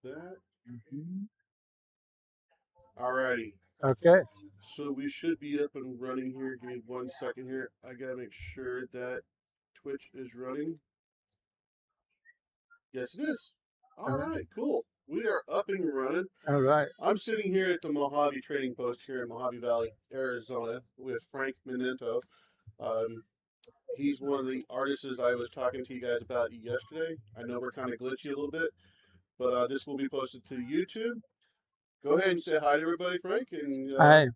that. Mhm. Alrighty. Okay. So we should be up and running here. Give me 1 second here. I gotta make sure that Twitch is running. Yes, it is. All Uh, right, cool. We are up and running. all right. I'm sitting here at the Mojave Trading Post here in Mojave Valley, Arizona, with Frank Minuto. Um, he's one of the artists I was talking to you guys about yesterday. I know we're kind of glitchy a little bit, but this will be posted to YouTube. Go ahead and say hi to everybody, Frank, and Hi,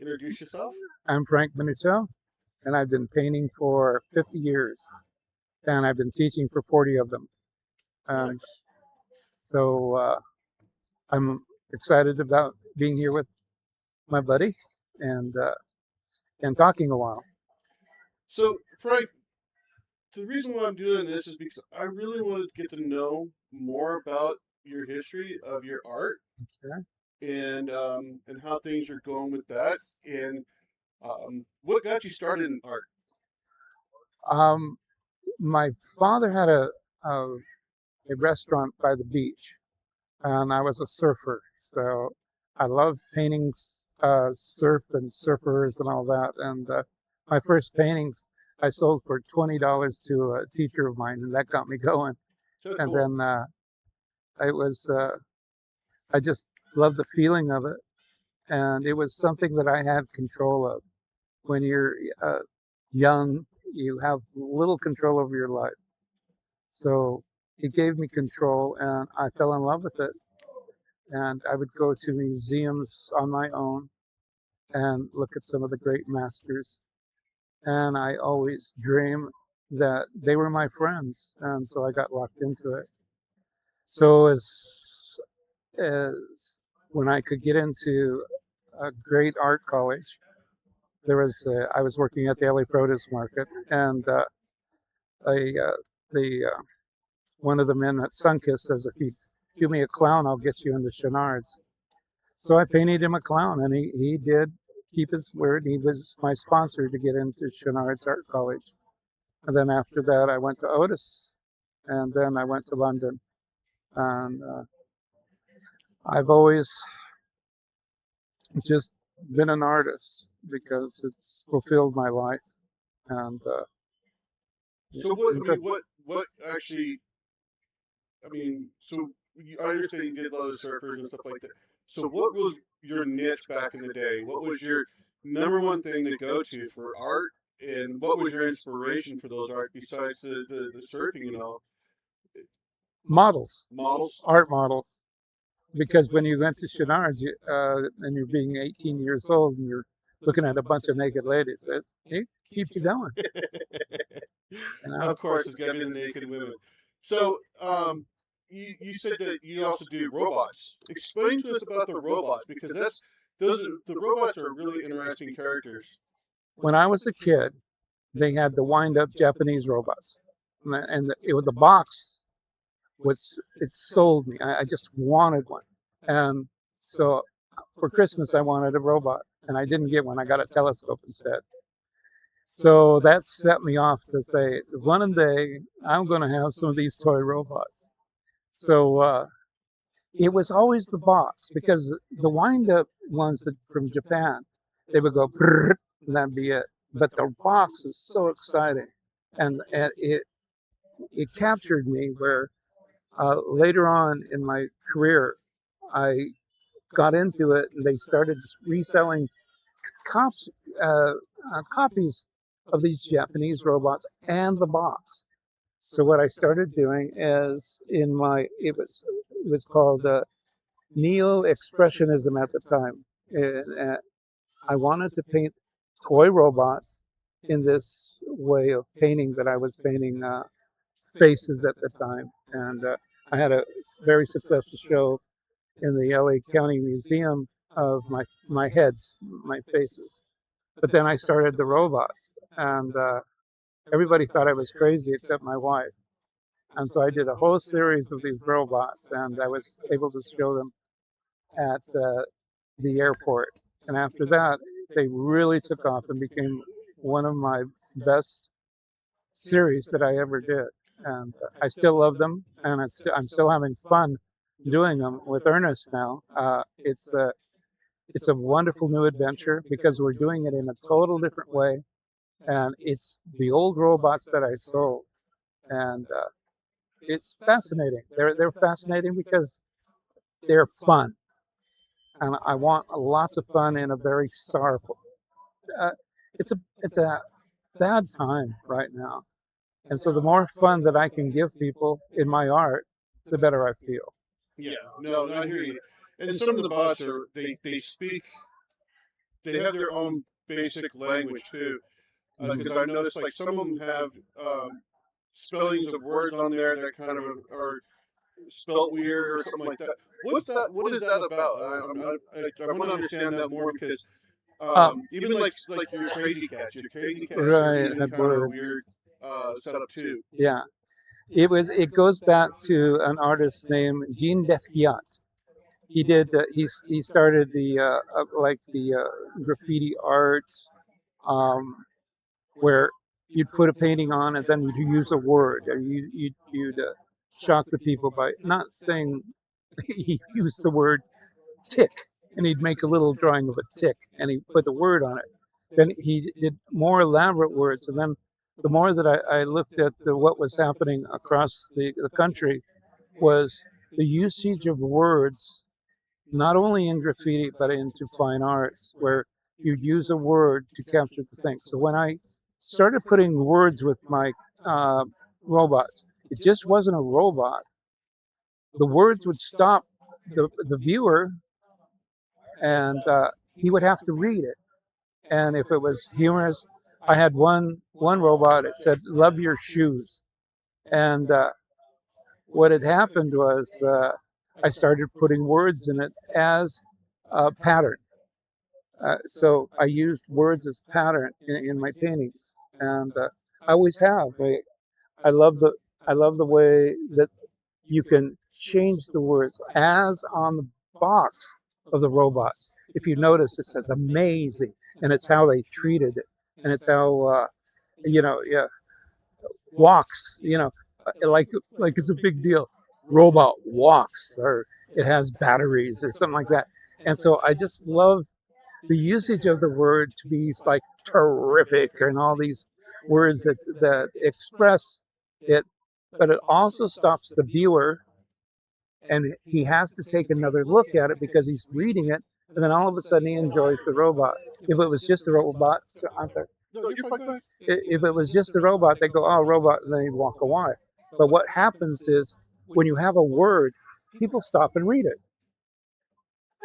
introduce yourself. I'm Frank Minuto, and I've been painting for 50 years, and I've been teaching for 40 of them. And Nice. so I'm excited about being here with my buddy and talking a while. So, Frank, the reason why I'm doing this is because I really wanted to get to know more about your history of your art Okay. and how things are going with that and what got you started in art. Um, my father had a restaurant by the beach, and I was a surfer, so I loved painting surf and surfers and all that. And my first paintings I sold for $20 to a teacher of mine, and that got me going. So And cool. then it was I just loved the feeling of it, and it was something that I had control of. When you're young, you have little control over your life, so it gave me control, and I fell in love with it. And I would go to museums on my own and look at some of the great masters. And I always dream that they were my friends, and so I got locked into it. So as when I could get into a great art college, I was working at the LA Produce Market, and I, the one of the men at Sunkiss says, "If you give me a clown, I'll get you into Chenard's." So I painted him a clown, and he did keep his word. He was my sponsor to get into Chenard's Art College. And then after that, I went to Otis, and then I went to London. And I've always just been an artist because it's fulfilled my life. And So what? I mean, what actually? I mean, so I understand you did a lot of surfers and stuff like that. So what was your niche back in the day? What was your number one thing to go to for art? And what was your inspiration for those art besides the surfing and all? models, Models? art models. Because when you went to Chenard's and you're being 18 years old and you're looking at a bunch of naked ladies, it keeps you going. You know? Of course, it's got to be the naked women. So, you said that you also do robots. Explain to us about the robots because the robots are really interesting characters. When I was a kid, they had the wind-up Japanese robots, and it was the box was it sold me. I just wanted one, and so for Christmas I wanted a robot, and I didn't get one. I got a telescope instead. So that set me off to say, one day I'm going to have some of these toy robots. So it was always the box because the wind-up ones from Japan, they would go brrr, and that'd be it. But the box was so exciting, and it captured me. Where later on in my career, I got into it, and they started reselling cops, uh, copies of these Japanese robots and the box. So what I started doing is it was called neo expressionism at the time. And I wanted to paint toy robots in this way of painting that I was painting faces at the time. And I had a very successful show in the LA County Museum of my heads, my faces. But then I started the robots, and everybody thought I was crazy except my wife. And so I did a whole series of these robots, and I was able to show them at the airport. And after that, they really took off and became one of my best series that I ever did. And I still love them, and I'm still having fun doing them with Ernest now. It's a wonderful new adventure because we're doing it in a total different way, and it's the old robots that I sold, and it's fascinating. They're fascinating because they're fun, and I want lots of fun in a very sorrowful. Uh, it's a bad time right now, and so the more fun that I can give people in my art, the better I feel. Yeah, no, I hear you. And some of the bots are they speak, they have their own basic language too. Because I've noticed like some of them have spellings of words on there that kind of are spelt weird or something like that. What's that? What is that about? I want to understand that more because even like your crazy cats are Right, even had kind of a words. weird setup too. Yeah, it goes back to an artist named Jean Desquiat. He started the like the graffiti art, um, where you'd put a painting on and then you'd use a word, or you'd shock the people by not saying. He used the word tick, and he'd make a little drawing of a tick, and he put the word on it. Then he did more elaborate words, and then the more that I looked at what was happening across the country was the usage of words, not only in graffiti but into fine arts, where you'd use a word to capture the thing. So when I started putting words with my uh, robots, it just wasn't a robot. The words would stop the viewer, and he would have to read it. And if it was humorous, I had one robot. It said "Love your shoes," and what had happened was I started putting words in it as a pattern. So I used words as pattern in my paintings, and I always have. I love the I love the way that you can change the words as on the box of the robots. If you notice, it says amazing, and it's how they treated it, and it's how yeah, walks, like it's a big deal. Robot walks, or it has batteries, or something like that. And so I just love the usage of the word to be like terrific and all these words that express it, but it also stops the viewer, and he has to take another look at it because he's reading it, and then all of a sudden he enjoys the robot. If it was just a robot, No, you're fine. Go ahead. if it was just a robot, they go, "Oh, robot," and then they walk away. But what happens is when you have a word, people stop and read it.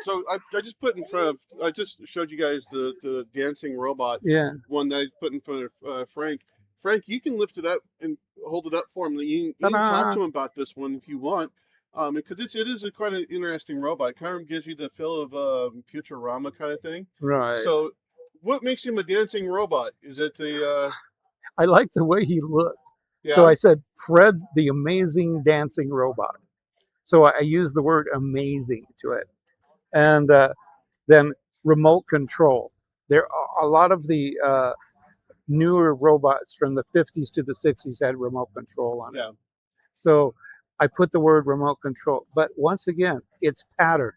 So I just put in front of, I just showed you guys the dancing robot Yeah. one that I put in front of Frank. Frank, you can lift it up and hold it up for him. You can talk Ta-da! to him about this one if you want, because it is a quite an interesting robot. It kind of gives you the feel of Futurama kind of thing. Right. So, what makes him a dancing robot? Is it the I like the way he looked. So yeah? I said, Fred, the amazing dancing robot. So I used the word amazing to it. And then remote control. There are a lot of the newer robots from the 50s to the 60s had remote control on it. Yeah. So I put the word remote control. But once again, it's pattern.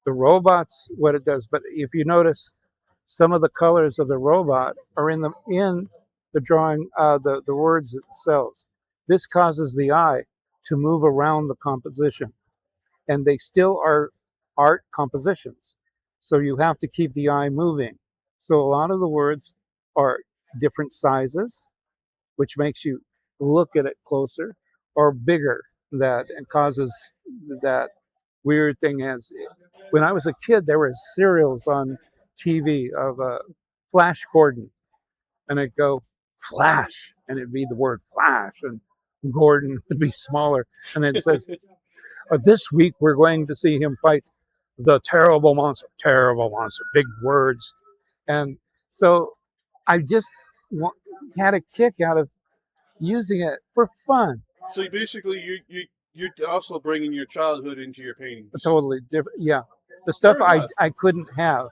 The robots, what it does. But if you notice, some of the colors of the robot are in the drawing, the words themselves. This causes the eye to move around the composition, and they still are art compositions. So you have to keep the eye moving. So a lot of the words are different sizes, which makes you look at it closer, or bigger, that and causes that weird thing. As when I was a kid, there were serials on TV of Flash Gordon, and I'd go Flash, and it'd be the word Flash, and Gordon would be smaller, and then it says, this week we're going to see him fight the terrible monster, big words. And so I just had a kick out of using it for fun. So you basically you're also bringing your childhood into your paintings. Totally different. Yeah. The stuff Fair enough. I couldn't have,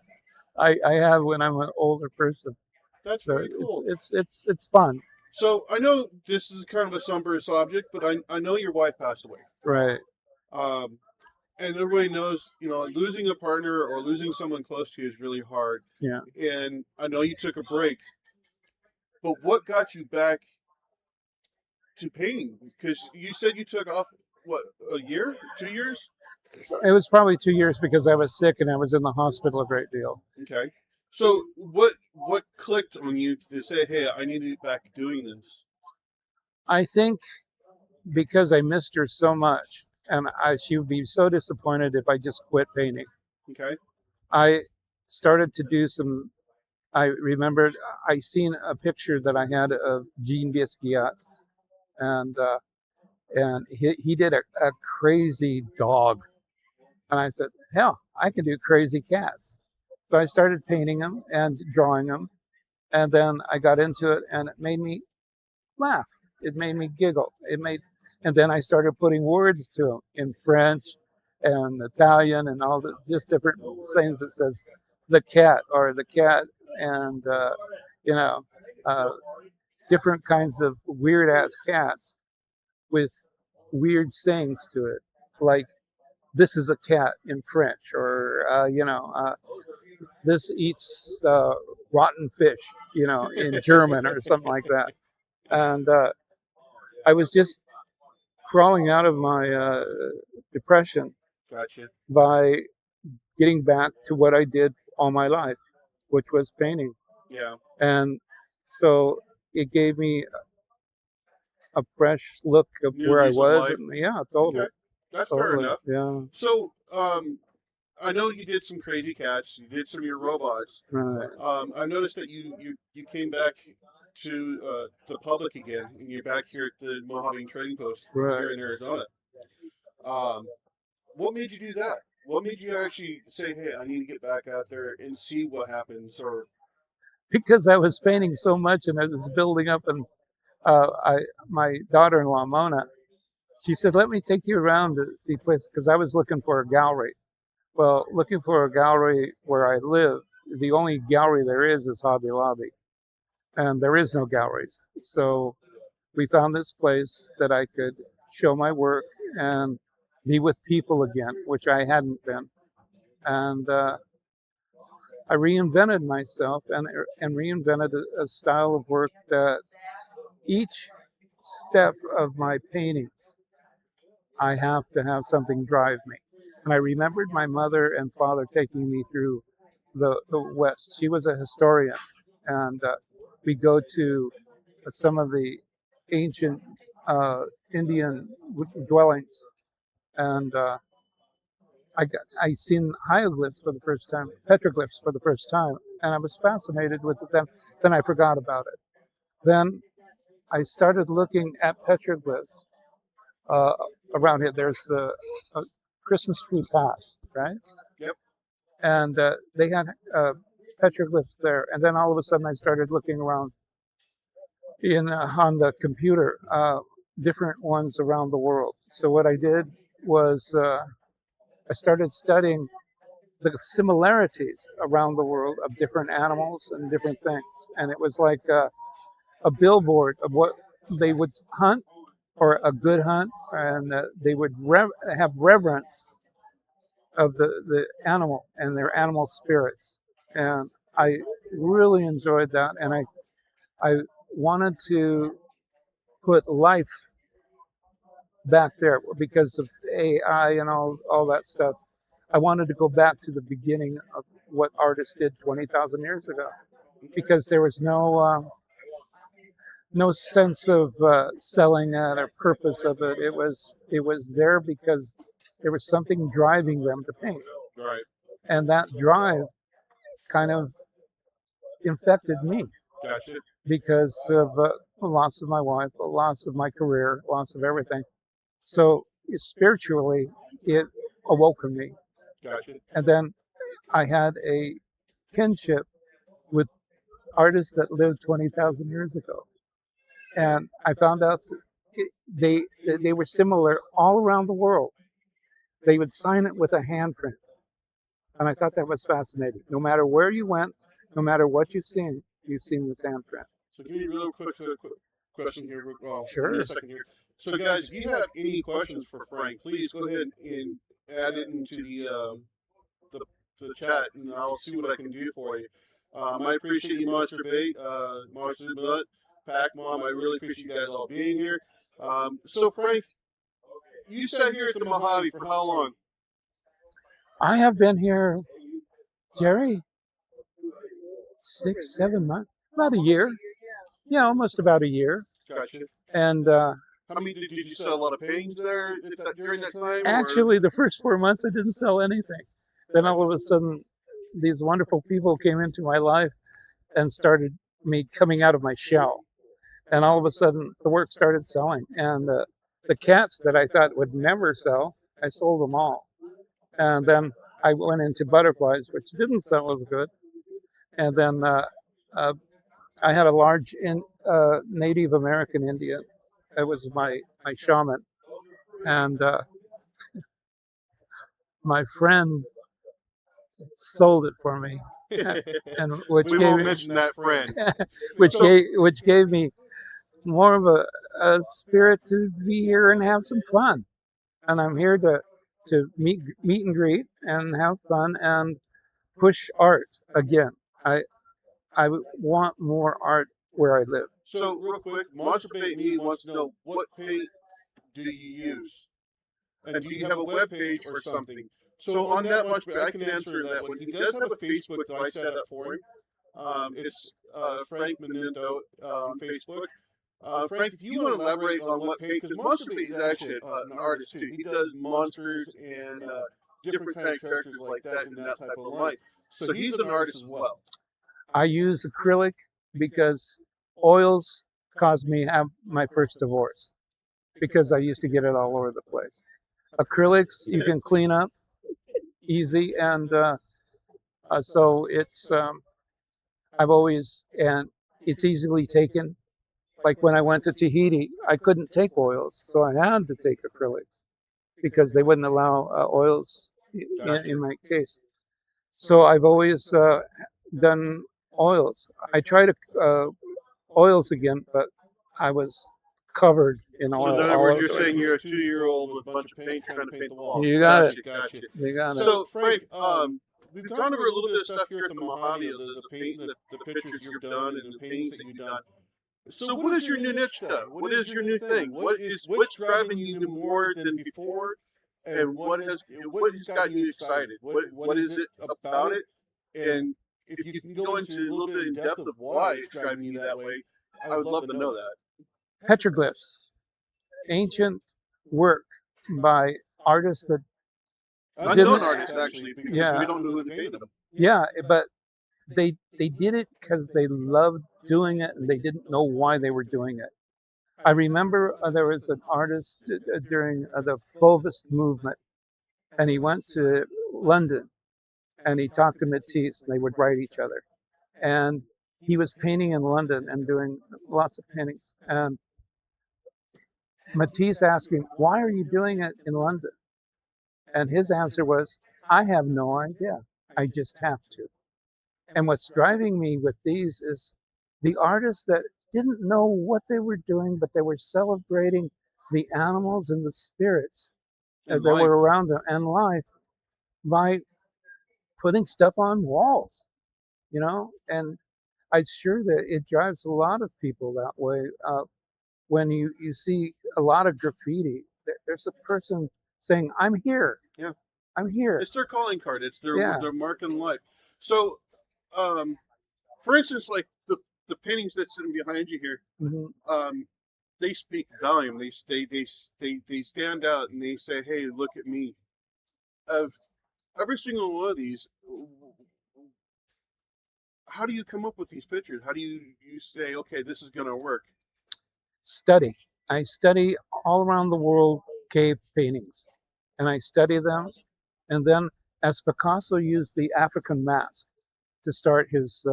I have when I'm an older person. That's So very cool. it's fun. So I know this is kind of a somber subject, but I know your wife passed away. Right. Um, and everybody knows, losing a partner or losing someone close to you is really hard. Yeah. And I know you took a break, but what got you back to painting? Because you said you took off, what, a year, 2 years? It was probably 2 years because I was sick and I was in the hospital a great deal. Okay. So what clicked on you to say, hey, I need to get back doing this? I think because I missed her so much, and she would be so disappointed if I just quit painting. Okay. I started to do some. I remembered I seen a picture that I had of Jean Basquiat, and he did a crazy dog, and I said, hell, I can do crazy cats. So I started painting them and drawing them, and then I got into it, and it made me laugh. It made me giggle. And then I started putting words to them in French and Italian and all the just different things that says the cat or the cat and you know uh, different kinds of weird ass cats with weird sayings to it, like this is a cat in French, or this eats rotten fish, in German or something like that. And I was just crawling out of my depression Gotcha. by getting back to what I did all my life, which was painting. Yeah. And so it gave me a fresh look of New where I lease of was. life. And yeah, Okay. That's fair totally. enough. Yeah. So, I know you did some crazy cats. You did some of your robots. Right. I noticed that you came back to the public again, and you're back here at the Mojave Trading Post here Right. in Arizona. Um, what made you do that? What made you actually say, "Hey, I need to get back out there and see what happens"? Or Because I was painting so much and I was building up, and my daughter-in-law Mona, she said, "Let me take you around to see places," because I was looking for a gallery. Well, looking for a gallery where I live, the only gallery there is Hobby Lobby, and there is no galleries. So we found this place that I could show my work and be with people again, which I hadn't been. And I reinvented myself and reinvented a style of work that each step of my paintings, I have to have something drive me. And I remembered my mother and father taking me through the West. She was a historian, and we go to some of the ancient uh, Indian dwellings, and I seen hieroglyphs for the first time, petroglyphs for the first time, and I was fascinated with them. Then I forgot about it. Then I started looking at petroglyphs uh, around here. There's the Christmas tree path, right? yep, And they had petroglyphs there. And then all of a sudden, I started looking around in on the computer, different ones around the world. So what I did was I started studying the similarities around the world of different animals and different things. And it was like a billboard of what they would hunt, or a good hunt, and they would have reverence of the animal and their animal spirits. And I really enjoyed that, and I wanted to put life back there because of AI and all that stuff. I wanted to go back to the beginning of what artists did 20,000 years ago, okay, because there was no sense of selling it or purpose of it. It was there because there was something driving them to paint, right, and that drive kind of infected me gotcha, because of the loss of my wife, the loss of my career, loss of everything. So spiritually, it awoke in me, gotcha, and then I had a kinship with artists that lived 20,000 years ago, and I found out that they were similar all around the world. They would sign it with a handprint, and I thought that was fascinating. No matter where you went, no matter what you've seen this handprint. So give me a real quick question here. Well, give me a Sure. second here. So guys, if you have any questions for Frank, please go ahead and add it into the the chat, and I'll see what I can do for you. I appreciate you, Monster Bait, Monster Nut, Pack Mom. I really appreciate you guys all being here. So Frank, you sat here at the Mojave for how long? I have been here, Jerry, 6, 7 months, about a year. Yeah, almost about a year. Gotcha. And How many did you sell a lot of paintings there during that time? actually, the first 4 months, I didn't sell anything. Then all of a sudden, these wonderful people came into my life and started me coming out of my shell. And all of a sudden, the work started selling. And the cats that I thought would never sell, I sold them all. And then I went into butterflies, which didn't sell as good. And then uh, I had a large Native American Indian. It was my shaman. And my friend sold it for me, and which we gave won't me, mention that friend. which gave me more of a spirit to be here and have some fun. And I'm here to meet and greet and have fun and push art again. I want more art where I live. So real quick, Monster Bait Me wants to know what paint do you use, and do you have a web page or something? So on that, Monster Bait, I can answer that one. He does have a Facebook that I set up for him. It's Frank Minuto on Facebook. Frank, if you want to elaborate on what page, because Monster Bait is actually an artist too. He does monsters and different kind of characters like that in that type of line. So he's an artist as well. I use acrylic because oils caused me to have my first divorce because I used to get it all over the place. Acrylics you can clean up easy, and so it's I've always, and it's easily taken. Like when I went to Tahiti, I couldn't take oils, so I had to take acrylics because they wouldn't allow oils in my case. So I've always done oils. I tried oils again, but I was covered in oil. So in other words, you're saying you're a 2-year-old with a bunch of paint trying to paint the wall. You got Gotcha, it. Gotcha. You got it. So Frank, we've gone over a little bit of stuff here at the Mojave, the paint, the pictures you've done, and the paintings that you've done. So what is your new niche though? What is your new thing? What's driving you more than before? And what has gotten you excited? What is it about it? And if you can go into a little bit in depth of why it's driving you that way, I would love to know that. Petroglyphs, ancient work by artists that unknown artists actually, because yeah, we don't know who painted them. Yeah, but they did it because they loved doing it and they didn't know why they were doing it. I remember there was an artist during the Fauvist movement, and he went to London and he talked to Matisse, and they would write each other. And he was painting in London and doing lots of paintings. And Matisse asked him, "Why are you doing it in London?" And his answer was, "I have no idea. I just have to." And what's driving me with these is the artists that didn't know what they were doing, but they were celebrating the animals and the spirits that were around them and life by putting stuff on walls, and I'm sure that it drives a lot of people that way. When you see a lot of graffiti, there's a person saying, "I'm here." Yeah. I'm here. It's their calling card. It's their mark in life. So, for instance, like the paintings that's sitting behind you here, Mm-hmm. they speak volume. They stand out and they say, "Hey, look at me." Of every single one of these, how do you come up with these pictures? How do you say, "Okay, this is going to work"? Study. I study all around the world cave paintings, and I study them. And then, as Picasso used the African mask to start his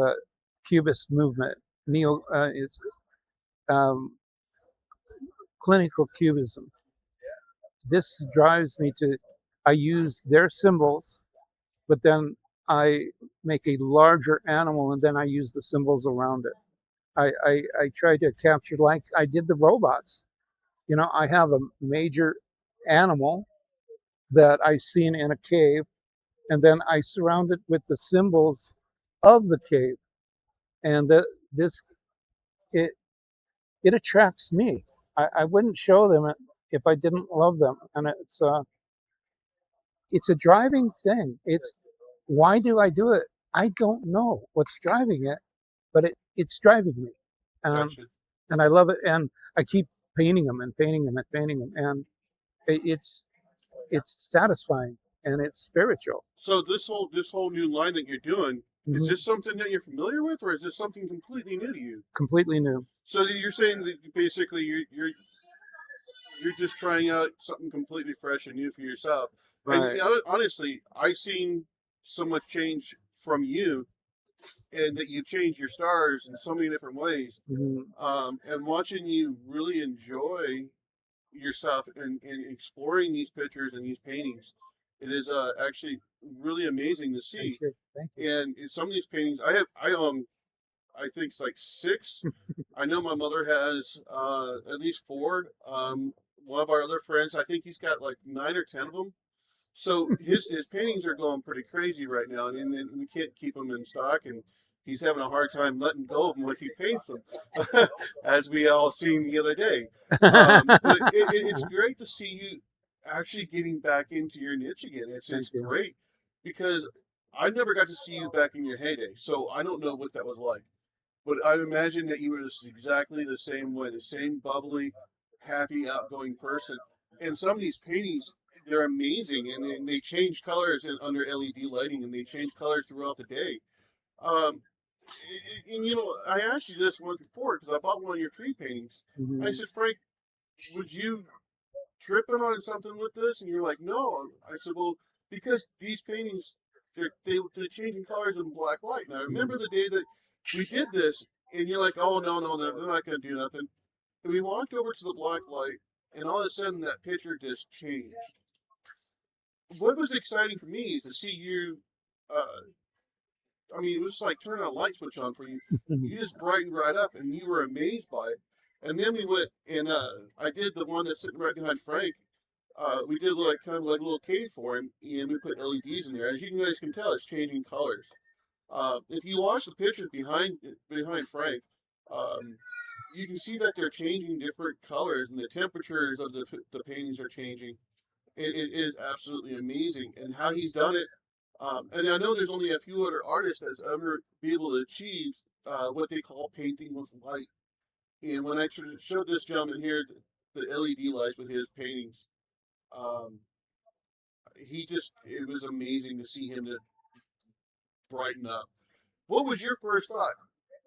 Cubist movement, it's clinical cubism. This drives me to. I use their symbols, but then I make a larger animal, and then I use the symbols around it. I try to capture, like I did the robots. I have a major animal, that I've seen in a cave, and then I surround it with the symbols of the cave, and this it it attracts me. I wouldn't show them if I didn't love them, and it's a driving thing. It's why do I do it? I don't know what's driving it, but it's driving me, um, Gotcha. and I love it. And I keep painting them and painting them and painting them, and it's satisfying and it's spiritual. So this whole new line that you're doing, is Hmm. this something that you're familiar with, or is this something completely new to you? Completely new. So you're saying that basically you're just trying out something completely fresh and new for yourself. And Right. honestly, I've seen so much change from you, and that you've changed your stars in so many different ways. Hmm. And watching you really enjoy yourself and exploring these pictures and these paintings, it is actually really amazing to Thank see. you. Thank you. And in some of these paintings, I think it's like six. I know my mother has at least four. One of our other friends, I think he's got like 9 or 10 of them. So his paintings are going pretty crazy right now, and we can't keep them in stock, and he's having a hard time letting go of them once he paints them, as we all seen the other day. But it's great to see you actually getting back into your niche again. It's Thank you. great because I never got to see you back in your heyday, so I don't know what that was like. But I imagine that you were just exactly the same way, the same bubbly, happy, outgoing person. And some of these paintings, they're amazing, and they change colors under LED lighting, and they change colors throughout the day. Um, and I asked you this once before because I bought one of your tree paintings. I Hmm. said, Frank, would you tripping on something with this? And you're like, no. I said, well, because these paintings, they're changing colors in black light. And I remember the day that we did this, and you're like, oh, no, no, they're not going to do nothing. And we walked over to the black light, and all of a sudden that picture just changed. What was exciting for me is to see you. I mean, it was like turning a light switch on for you. You just brightened right up, and you were amazed by it. And then we went and I did the one that's sitting right behind Frank. We did like kind of like a little cave for him, and we put LEDs in there. As you guys can tell, it's changing colors. If you watch the pictures behind Frank, um, you can see that they're changing different colors, and the temperatures of the paintings are changing. It is absolutely amazing, and how he's done it. And I know there's only a few other artists that's ever be able to achieve what they call painting with light. And when I showed this gentleman here the LED lights with his paintings, um, it was amazing to see him to brighten up. What was your first thought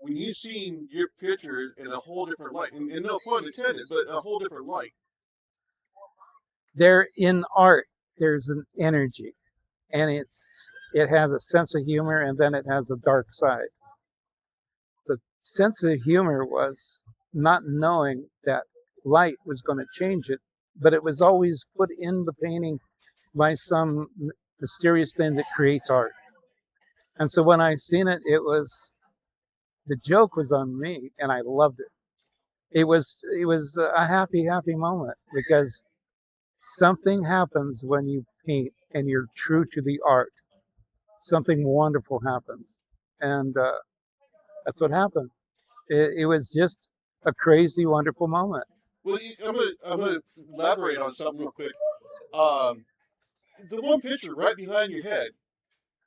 when you seen your pictures in a whole different light? And no pun intended, but a whole different light. There in art, there's an energy, and it has a sense of humor, and then it has a dark side. The sense of humor was not knowing that light was going to change it, but it was always put in the painting by some mysterious thing that creates art. And so when I seen it, the joke was on me, and I loved it. It was a happy moment because something happens when you paint and you're true to the art. Something wonderful happens, and that's what happened. It was just a crazy, wonderful moment. Well, I'm gonna elaborate on something real quick. Um, the one picture right behind your head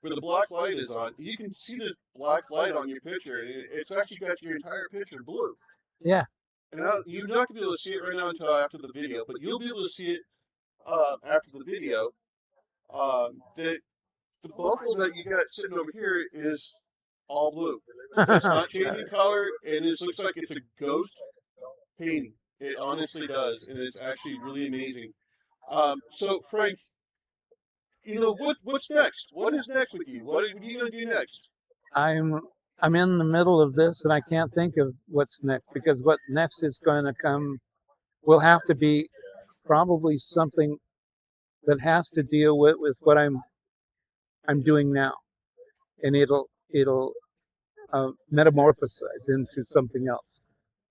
where the black light is on, you can see the black light on your picture, and it's actually got your entire picture blue. Yeah. And you're not gonna be able to see it right now until after the video, but you'll be able to see it after the video. The buffalo that you got sitting over here is all blue. It's not changing color, and this looks like it's a ghost painting. It honestly does, and it's actually really amazing. So Frank, what's next? What is next with you? What are you gonna do next? I'm I'm in the middle of this, and I can't think of what's next because what next is going to come will have to be probably something that has to deal with what I'm doing now, and it'll metamorphosize into something else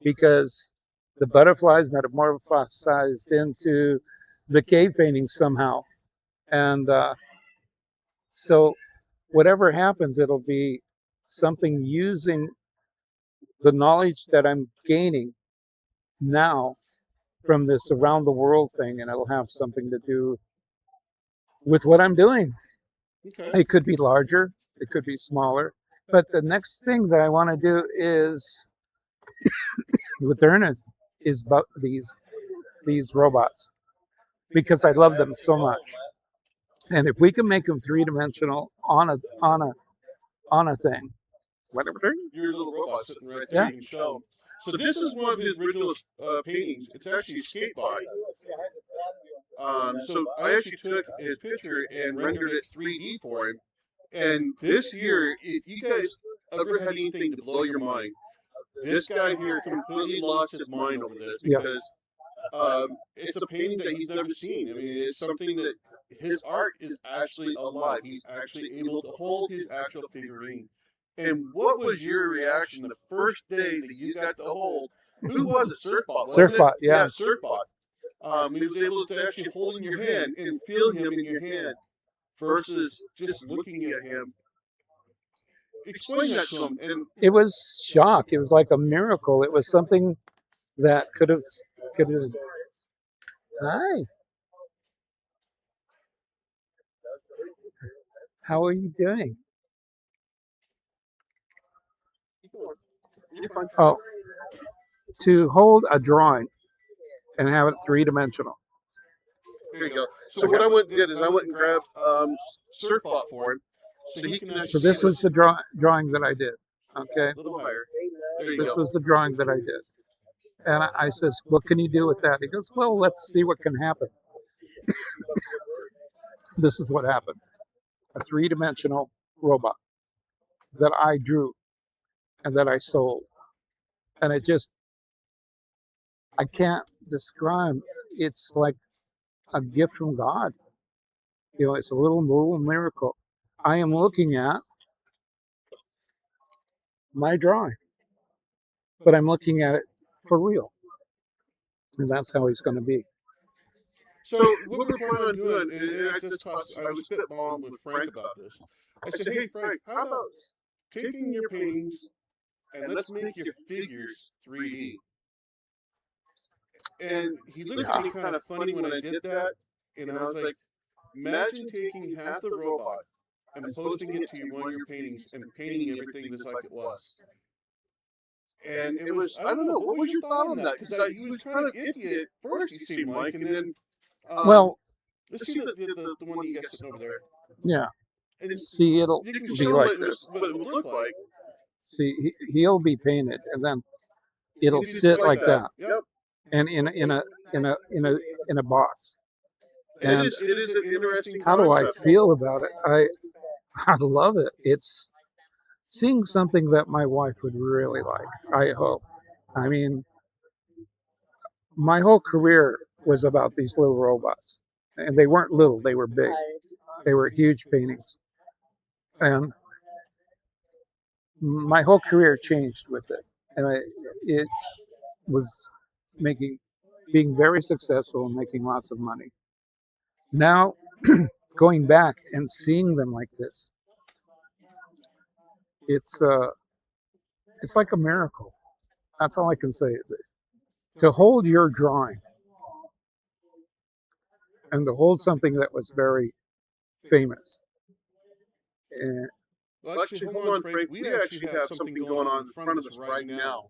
because the butterflies metamorphosized into the cave painting somehow, And so whatever happens, it'll be something using the knowledge that I'm gaining now from this around the world thing, and it'll have something to do with what I'm doing. Okay. It could be larger, it could be smaller, but the next thing that I want to do is with Ernest is about these robots because I love them so much. And if we can make them three-dimensional on a thing, whatever. Your little robot sitting right there. Yeah. You can show him. So this is one of his original paintings. It's actually a skate body. So I actually took his picture and rendered it 3D for him. And this year, if you guys ever had anything to blow your mind, this guy here completely lost his mind over this because it's a painting that he's never seen. I mean, it's something that his art is actually alive. He's actually able to hold his actual figurine. And what was your reaction the first day that you got to hold? Who was it? Surfbot. Surfbot, yeah. Surfbot. He was able to actually hold in your hand and feel him in your hand versus just looking at him. Explain that to him. And It was shock. It was like a miracle. It was something that could have. Hi. How are you doing? Oh, to hold a drawing and have it three-dimensional. there you go. So what I went and did is I went and grabbed Surfbot for him, so he can actually. So this was the drawing that I did. Okay. A little higher. There you This go. was the drawing that I did. And I says, what can you do with that? He goes, well, let's see what can happen. This is what happened. A three-dimensional robot that I drew and that I sold. And it just, I can't describe. It's like a gift from God. You know, it's a little miracle. I am looking at my drawing, but I'm looking at it for real. And that's how he's going to be. So what we're planning on doing, and I was spitballing with Frank about this. I said, hey Frank, how about taking your paintings and let's make your figures 3D? And he looked at me kind of funny when I did that, and I was like, imagine taking half the robot and posting it to one of your paintings and painting everything just like it was. And it was, I don't know, what was your thought on that? Because he was kind of iffy at first, he seemed like, and then, Well, let's see the one that you got sitting over there. yeah. And See, it'll you can be show like what, this. what it would look like. See, he'll be painted, and then it'll It'd be sit like that, Yep. and in a box. And And it is an interesting how do I concept. feel about it? I love it. It's seeing something that my wife would really like. I hope. I mean, my whole career was about these little robots, and they weren't little; they were big. They were huge paintings, and my whole career changed with it, and it was being very successful and making lots of money. Now, going back and seeing them like this, it's like a miracle. That's all I can say. Is to hold your drawing and to hold something that was very famous. And Well, actually, hold on, Frank. We actually have something going on in front of us right now.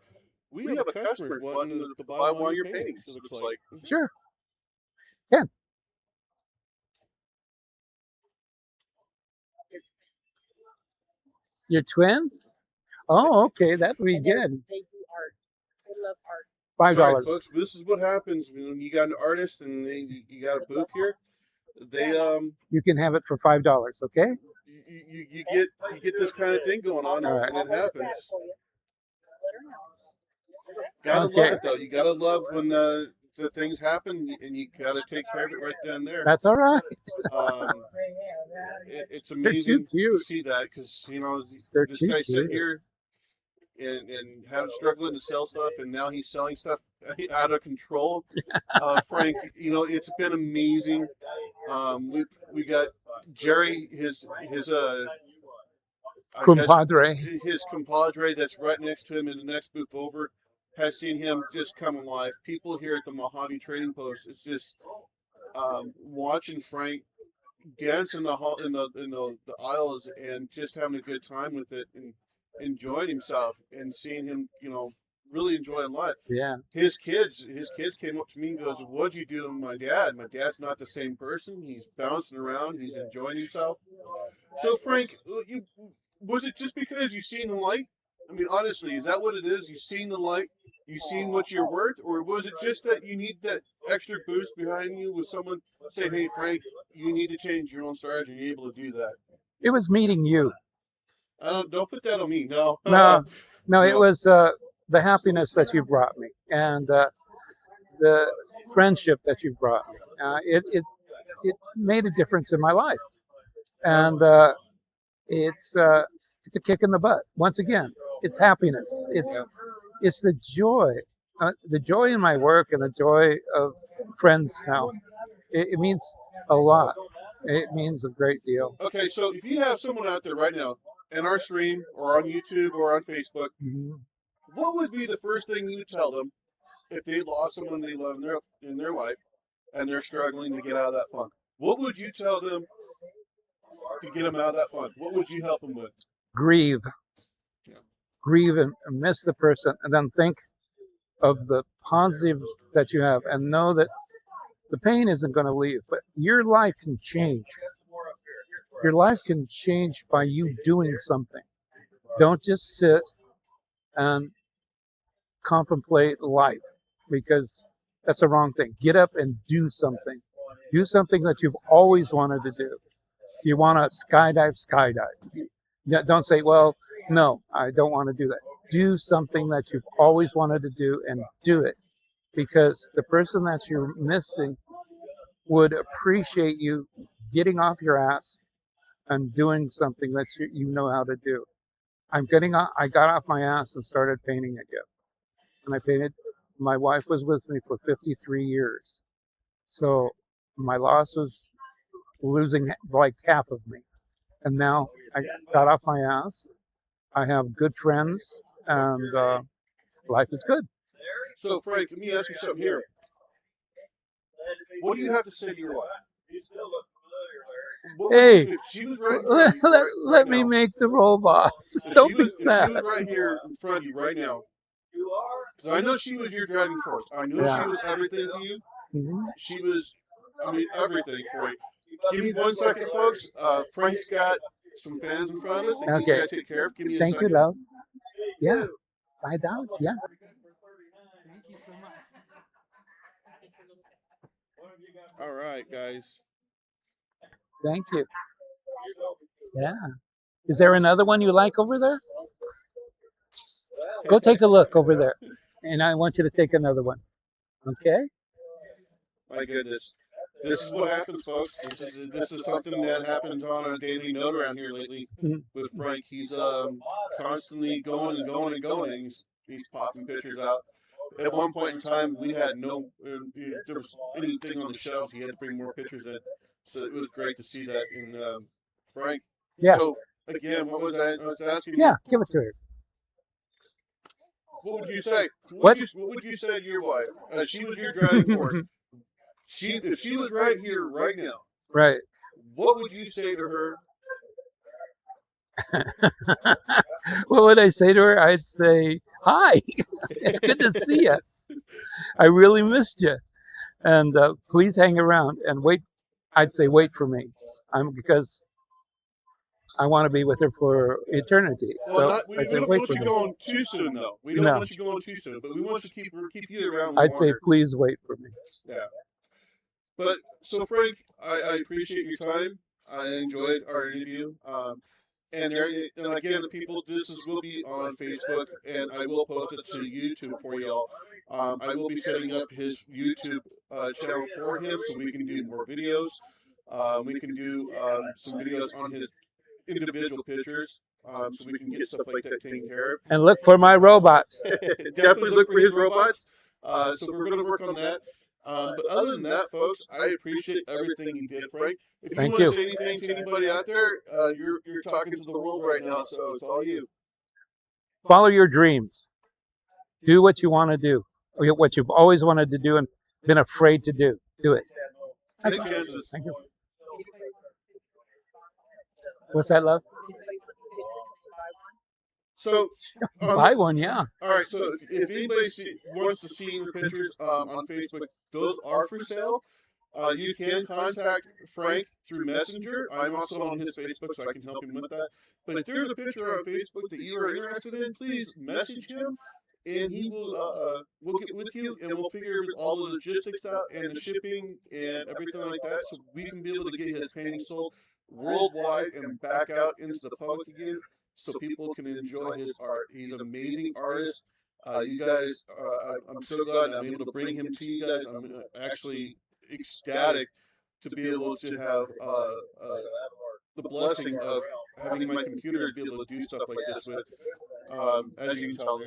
We have a customer wanting to buy one of your paintings, it looks like. sure, yeah. Your twins? Oh, okay, that'd be good. They do art. I love art. $5. Folks, this is what happens when you got an artist and you got a booth here. They You can have it for $5. Okay. you get this kind of thing going on, All right. and it happens. Let her know. Gotta Okay. love it though. You gotta love when the things happen, and you gotta take care of it right then and there. That's all right. It's They're too amazing to cute. see that because They're this too guy sitting cute. here, and having struggling to sell stuff, and now he's selling stuff out of control. Frank, it's been amazing. We got Jerry, I guess Compadre. his compadre that's right next to him in the next booth over has seen him just come alive. People here at the Mojave Trading Post, it's just watching Frank dance in the hall in the aisles and just having a good time with it and enjoying himself and seeing him, really enjoy life. Yeah. His kids came up to me and goes, "What'd you do to my dad? My dad's not the same person. He's bouncing around. He's enjoying himself." So Frank, was it just because you seen the light? I mean, honestly, is that what it is? You seen the light? You seen what you're worth, or was it just that you need that extra boost behind you with someone saying, "Hey, Frank, you need to change your own strategy. You're able to do that." It was meeting you. Don't put that on me. No. No, no, it No. was the happiness that you brought me and the friendship that you brought me. It made a difference in my life, and it's a kick in the butt. Once again, it's happiness. It's the joy in my work and the joy of friends now. It means a lot. It means a great deal. Okay, so if you have someone out there right now in our stream or on YouTube or on Facebook, Mhm. what would be the first thing you tell them if they lost someone they love in their life and they're struggling to get out of that funk? What would you tell them to get them out of that funk? What would you help them with? Grieve, Yeah. grieve, and miss the person, and then think of the positive that you have, and know that the pain isn't going to leave, but your life can change. Your life can change by you doing something. Don't just sit and contemplate life, because that's the wrong thing. Get up and do something. Do something that you've always wanted to do. If you want to skydive, skydive. Don't say, well, no, I don't want to do that. Do something that you've always wanted to do and do it, because the person that you're missing would appreciate you getting off your ass and doing something that you know how to do. I got off my ass and started painting again. And I painted. My wife was with me for 53 years. So my loss was losing like half of me. And now I got off my ass. I have good friends, and life is good. So, Frank, let me ask you something here. What do you have to say to your wife? Hey, If she was right in front of you, let me make the role, boss. if Don't she be was, if sad. she was right here in front of you right now, because I know she was your driving force. I know Yeah. she was everything to you. Mhm. She was, everything for you. Give me 1 second, folks. Frank's got some fans in front of us that he's Okay. got to take care of. Give me a Thank you, second. love. Yeah. $5. Yeah. Thank you so much. All right, guys. Thank you. Yeah. Is there another one you like over there? Go take a look over there. And I want you to take another one. Okay? My goodness. This is what happens, folks. This is something that happens on a daily note around here lately Mhm. with Frank. He's constantly going and going and going, and he's popping pictures out. At one point in time, we had no there was anything on the shelves. He had to bring more pictures in, so it was great to see that in Frank. Yeah. So again, what was I was asking Yeah. you? Give it to her. What would you say? What? What would you say to your wife? She was your driving force. If she was right here, right now, Right. what would you say to her? What would I say to her? I'd say, hi. It's good to see you. I really missed you. And please hang around and wait. I'd say, wait for me. Because I want to be with her for eternity. Well, So not, we I say, don't wait want for you me. going too soon, though. We don't No. want you going too soon, but we want you to keep you around I'd say, longer. please wait for me. Yeah. But so Frank, I appreciate your time. I enjoyed our interview. And again, the people, will be on Facebook, and I will post it to YouTube for y'all. I will be setting up his YouTube channel for him, so we can do more videos. We can do some videos on his individual pictures. so we can get stuff like that taken care of. And look for my robots. Definitely look for his robots. So we're going to work on that. But other than that, folks, I appreciate everything you did, Frank. If you Thank want to you. say anything to anybody out there, you're talking to the world right now, so it's all you. Follow your dreams. Do what you want to do, or what you've always wanted to do and been afraid to do. Do it. Take chances. Thank you. What's that, love? So, Buy one, yeah. all right. So if anybody wants to see your pictures on Facebook, those are for sale. You can contact Frank through Messenger. I'm also on his Facebook, so I can help him with that. But if there's a picture on Facebook that you are interested in, please message him, and he will we'll get with you, and we'll figure all the logistics out and the shipping and everything like that, so we can be able to get his paintings sold worldwide and back out into the public again, so people can enjoy his art. He's an amazing artist. You guys, I'm so glad I'm able to bring him to you guys. I'm actually ecstatic to be able to have the blessing of having my computer to be able to do stuff like this with. As you can tell,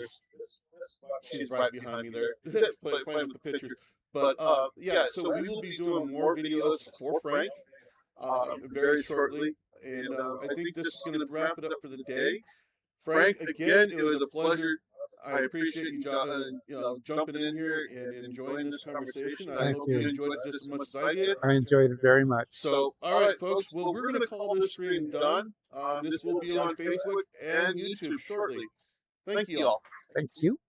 she's right behind me there, playing with the pictures. But yeah, so we will be doing more videos for Frank very shortly, and I think this is going to wrap it up for the day. Frank, again, it was a pleasure. I appreciate you, jumping in here and enjoying this conversation. I hope you enjoyed it just as much as I did. I enjoyed it very much. So, all right, folks. Well, we're going to call this stream done. This will be on Facebook and YouTube shortly. Thank you all. Thank you.